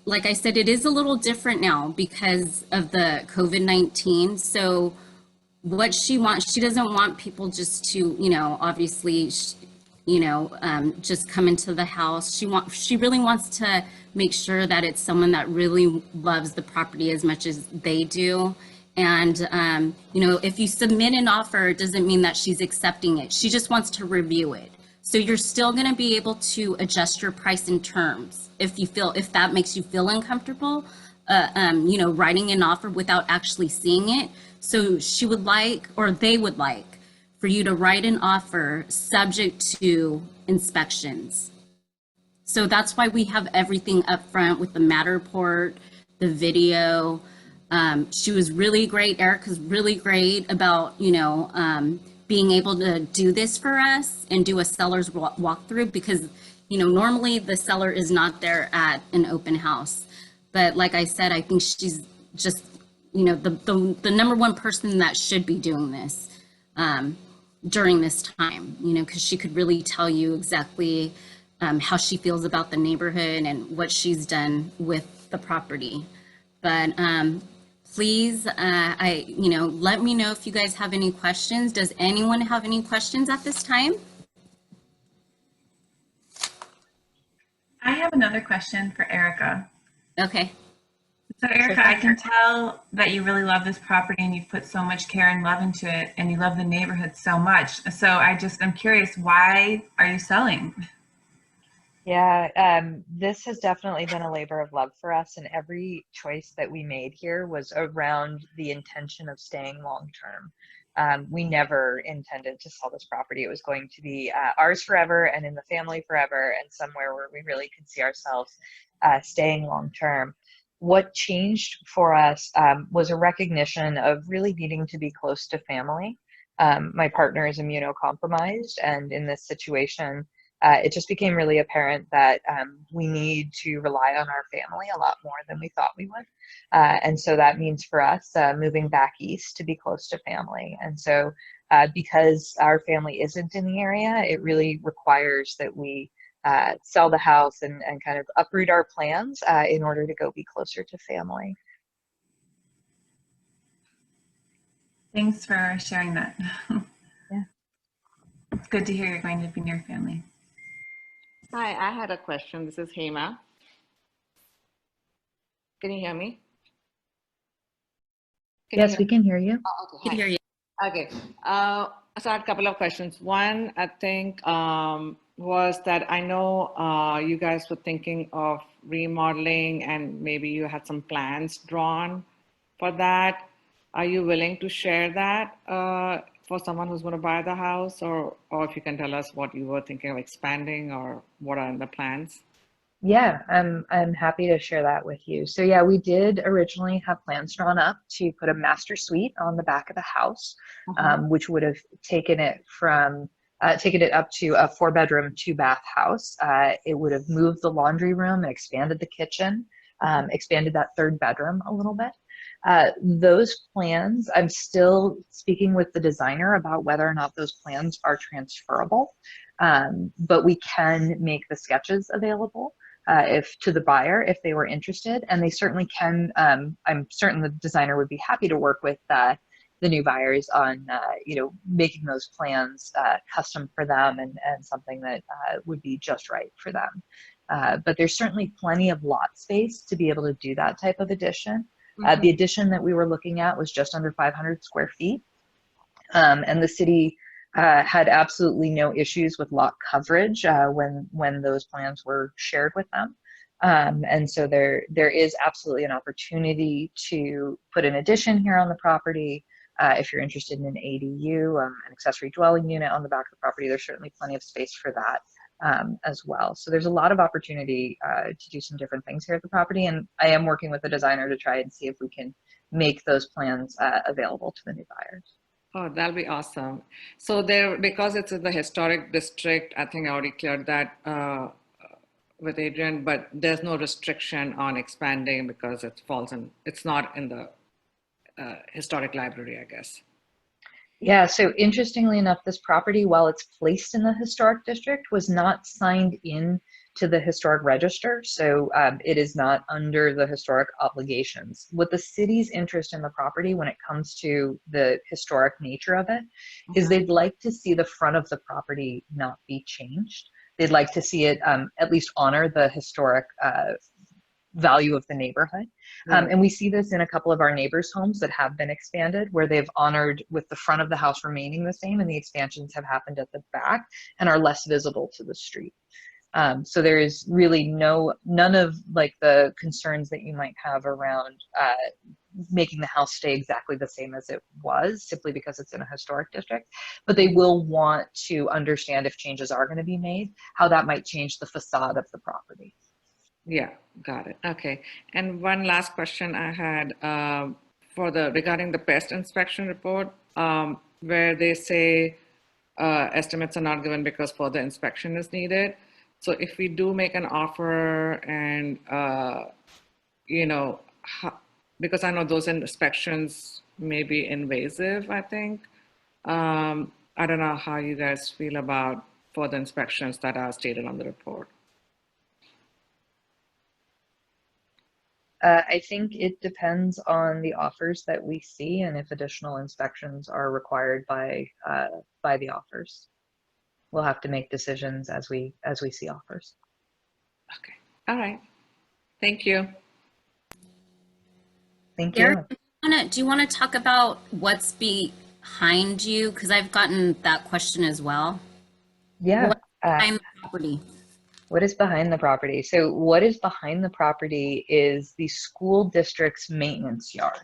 [SPEAKER 1] Like I said, it is a little different now because of the COVID-19. So what she doesn't want people just to, obviously, just come into the house. She really wants to make sure that it's someone that really loves the property as much as they do. And, if you submit an offer, it doesn't mean that she's accepting it. She just wants to review it. So you're still going to be able to adjust your price and terms if that makes you feel uncomfortable, writing an offer without actually seeing it. So they would like for you to write an offer subject to inspections. So that's why we have everything up front with the Matterport, the video. She was really great. Erica's really great about, being able to do this for us and do a seller's walkthrough because, normally the seller is not there at an open house. But like I said, I think she's just, the number one person that should be doing this during this time, because she could really tell you exactly how she feels about the neighborhood and what she's done with the property. But please, let me know if you guys have any questions. Does anyone have any questions at this time?
[SPEAKER 3] I have another question for Erica.
[SPEAKER 1] Okay.
[SPEAKER 3] So Erica, I can tell that you really love this property and you've put so much care and love into it and you love the neighborhood so much. So I'm curious, why are you selling?
[SPEAKER 2] Yeah, this has definitely been a labor of love for us, and every choice that we made here was around the intention of staying long term. We never intended to sell this property. It was going to be ours forever and in the family forever, and somewhere where we really could see ourselves staying long term. What changed for us was a recognition of really needing to be close to family. My partner is immunocompromised, and in this situation, it just became really apparent that we need to rely on our family a lot more than we thought we would. And so that means for us moving back east to be close to family. And so because our family isn't in the area, it really requires that we sell the house and kind of uproot our plans in order to go be closer to family.
[SPEAKER 3] Thanks for sharing that.
[SPEAKER 2] Yeah.
[SPEAKER 3] It's good to hear you're going to be near family.
[SPEAKER 6] Hi, I had a question. This is Hema. Can you hear me?
[SPEAKER 2] Yes, we can hear you.
[SPEAKER 6] Oh, okay.
[SPEAKER 1] Can
[SPEAKER 6] Hi.
[SPEAKER 1] hear you.
[SPEAKER 6] Okay. So I had a couple of questions. One, I think, was that I know you guys were thinking of remodeling and maybe you had some plans drawn for that. Are you willing to share that for someone who's going to buy the house, or if you can tell us what you were thinking of expanding or what are in the plans?
[SPEAKER 2] Yeah, I'm happy to share that with you. So yeah, we did originally have plans drawn up to put a master suite on the back of the house, which would have taken it up to a 4-bedroom, 2-bath house. It would have moved the laundry room and expanded the kitchen, expanded that 3rd bedroom a little bit. Those plans, I'm still speaking with the designer about whether or not those plans are transferable, but we can make the sketches available if to the buyer if they were interested, and they certainly can. I'm certain the designer would be happy to work with the new buyers on making those plans custom for them and something that would be just right for them. But there's certainly plenty of lot space to be able to do that type of addition. The addition that we were looking at was just under 500 square feet, and the city had absolutely no issues with lot coverage when those plans were shared with them. And so there is absolutely an opportunity to put an addition here on the property. If you're interested in an ADU, an accessory dwelling unit on the back of the property, there's certainly plenty of space for that as well. So there's a lot of opportunity to do some different things here at the property. And I am working with the designer to try and see if we can make those plans available to the new buyers.
[SPEAKER 6] Oh, that'll be awesome. So there, because it's in the historic district, I think I already cleared that with Adrienne, but there's no restriction on expanding because it's not in the historic library, I guess.
[SPEAKER 2] Yeah, so interestingly enough, this property, while it's placed in the historic district, was not signed in to the historic register. So it is not under the historic obligations. What the city's interest in the property when it comes to the historic nature of it is they'd like to see the front of the property not be changed. They'd like to see it at least honor the historic value of the neighborhood. And we see this in a couple of our neighbors' homes that have been expanded, where they've honored with the front of the house remaining the same, and the expansions have happened at the back and are less visible to the street. So there is really none of like the concerns that you might have around making the house stay exactly the same as it was, simply because it's in a historic district. But they will want to understand if changes are going to be made, how that might change the facade of the property.
[SPEAKER 6] Yeah, got it. Okay. And one last question I had regarding the pest inspection report, where they say estimates are not given because further inspection is needed. So if we do make an offer and, because I know those inspections may be invasive, I think. I don't know how you guys feel about further inspections that are stated on the report.
[SPEAKER 2] I think it depends on the offers that we see and if additional inspections are required by the offers. We'll have to make decisions as we see offers.
[SPEAKER 6] Okay. All right. Thank you.
[SPEAKER 2] Thank
[SPEAKER 1] Eric,
[SPEAKER 2] you.
[SPEAKER 1] do you want to talk about what's behind you? Because I've gotten that question as well.
[SPEAKER 2] Yeah.
[SPEAKER 1] What's behind the property?
[SPEAKER 2] What is behind the property? So what is behind the property is the school district's maintenance yard.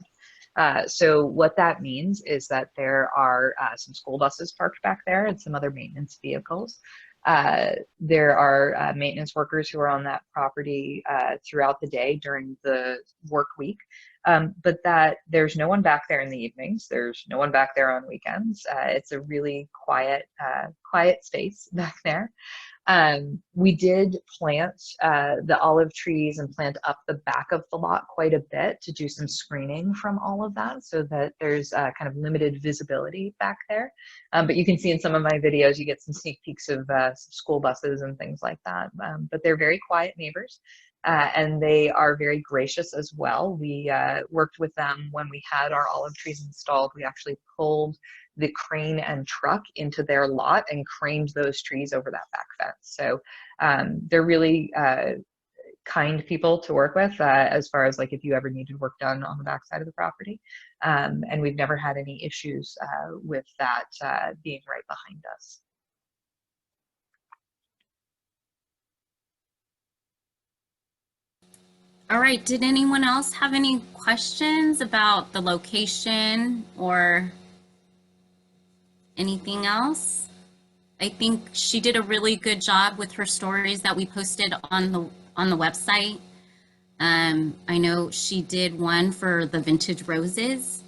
[SPEAKER 2] So what that means is that there are some school buses parked back there and some other maintenance vehicles. There are maintenance workers who are on that property throughout the day during the work week. But that there's no one back there in the evenings. There's no one back there on weekends. It's a really quiet space back there. We did plant the olive trees and plant up the back of the lot quite a bit to do some screening from all of that so that there's kind of limited visibility back there. But you can see in some of my videos, you get some sneak peeks of some school buses and things like that. But they're very quiet neighbors. And they are very gracious as well. We worked with them when we had our olive trees installed. We actually pulled the crane and truck into their lot and craned those trees over that back fence. So they're really kind people to work with as far as like if you ever needed work done on the back side of the property. And we've never had any issues with that being right behind us.
[SPEAKER 1] All right, did anyone else have any questions about the location or anything else? I think she did a really good job with her stories that we posted on the website. I know she did one for the vintage roses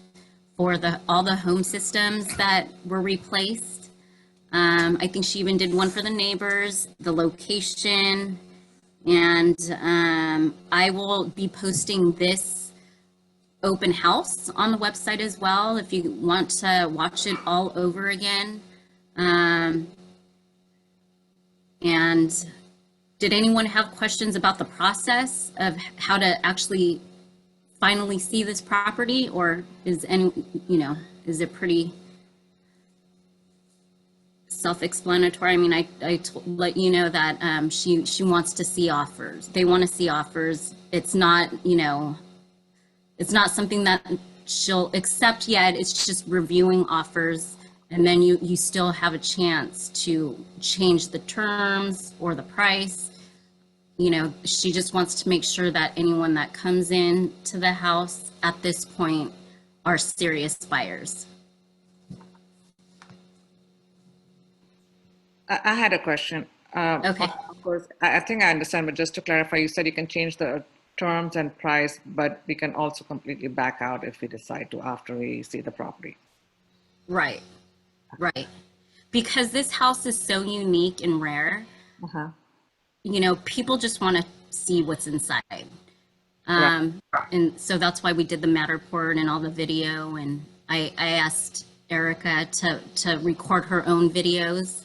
[SPEAKER 1] for all the home systems that were replaced. I think she even did one for the neighbors, the location, and I will be posting this open house on the website as well if you want to watch it all over again. And did anyone have questions about the process of how to actually finally see this property, or is is it pretty self-explanatory? I mean, I let you know that she wants to see offers. They want to see offers. It's not, it's not something that she'll accept yet. It's just reviewing offers. And then you still have a chance to change the terms or the price. She just wants to make sure that anyone that comes in to the house at this point are serious buyers.
[SPEAKER 6] I had a question.
[SPEAKER 1] Okay.
[SPEAKER 6] Of course, I think I understand, but just to clarify, you said you can change the terms and price, but we can also completely back out if we decide to after we see the property.
[SPEAKER 1] Right. Right. Because this house is so unique and rare,
[SPEAKER 6] Uh-huh.
[SPEAKER 1] People just want to see what's inside.
[SPEAKER 6] Right.
[SPEAKER 1] And so that's why we did the Matterport and all the video. And I asked Erica to record her own videos